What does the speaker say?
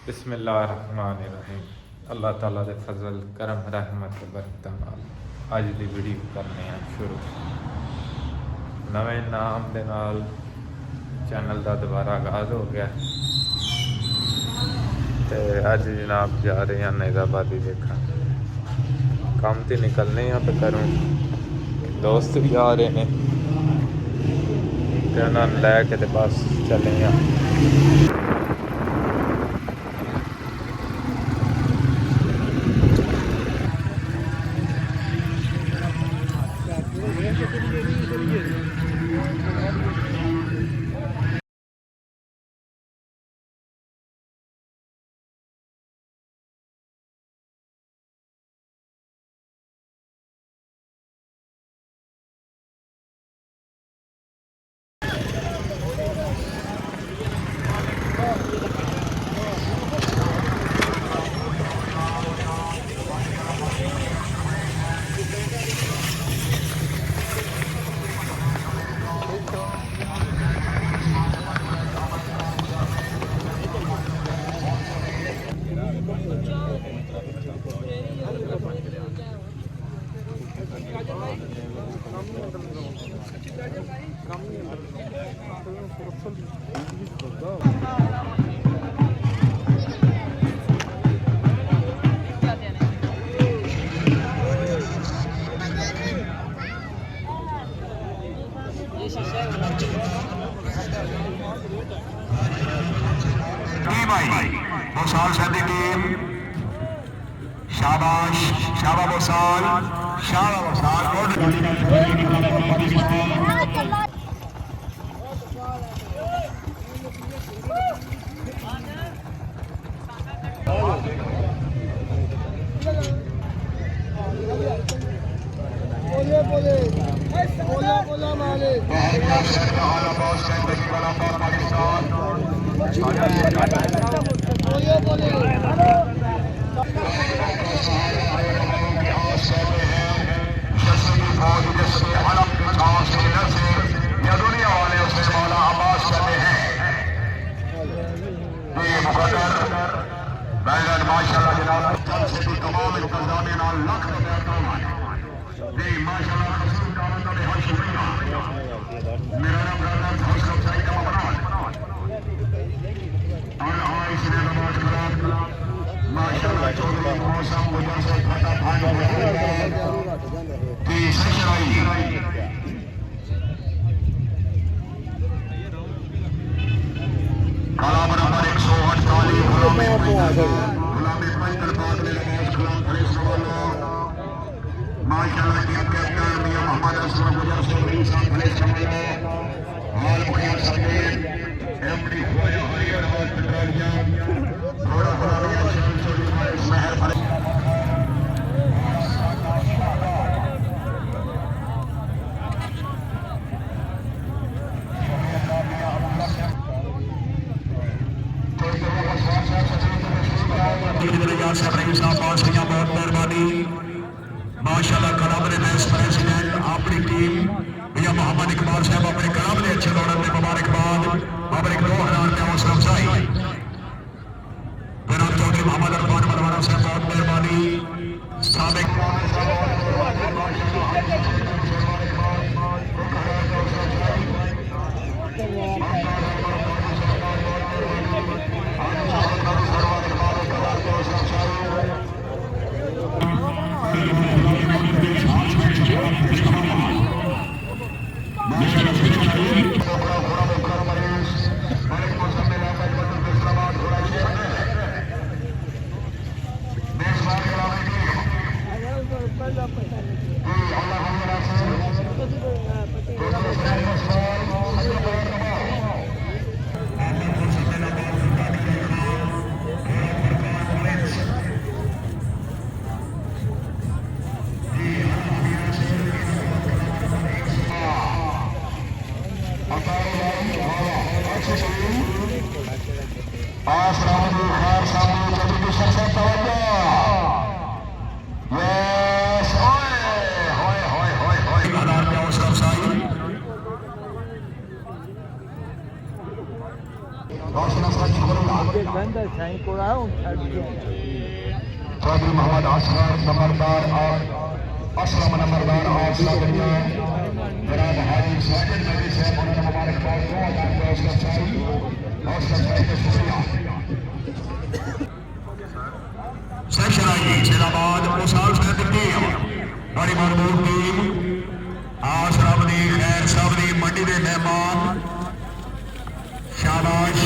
बिस्मिल्लाहिर्रहमानिर्रहीम। अल्लाह ताला दे फजल करम रहमत बरकत नाल अज दी वीडियो करने हैं शुरू। नवे नाम दे नाल चैनल का दोबारा आगाज़ हो गया तो अज जनाब जा रहे हैं नैज़ाबादी देखा। काम तो निकलने हैं तो करूँ दोस्त भी आ रहे हैं तो उन्होंने लैके तो बस चले हैं। बोसाल साहब की टीम शाबाश शाबा बोसाल माशाल्लाह जनाब से भी तमाम इंतजामी नाल लख रुपया जी माशाल्लाह खसूस कामन का बेहद शुक्रिया। मेरा नाम ब्रदर हौसला अफजाई का मबरान और आइस ने नमाज खराब माशाल्लाह चौधरी मौसम वजह से फटा भाग की सचराई कलाम नंबर 148 गुलामी माशाल्लाह टीम कैप्टन मियां मोहम्मद असलम गुजर से मेरी साथ भले समझो हाल मुखिया समीर एमडी खोया हरियर और पेट्रोलियम थोड़ा थोड़ा शहर भले बहुत मेहरबानी माशाल्लाह कलाम ने वाइस प्रेसिडेंट अपनी टीम मियां मोहम्मद इकबाल साहब अपने कलाम ने अच्छे दौड़न में मुबारकबाद अपने 2000 में हौसला अफजाई जनाब चौधरी मोहम्मद अरफान मरवाना साहब बहुत मेहरबानी साबिक चौधरी मोहम्मद असगर नंबरदार और असलम नंबरदार और सदरिया जनाब हाजी साजिद नबी साहब उन्होंने मुबारकबाद 2000 का उसका चाहिए के शुक्रिया सेक्शन आई जिलाबाद मुसाल साहब की बड़ी मजबूत टीम आशरफ दी खैर साहब दी मंडी के मेहमान शाबाश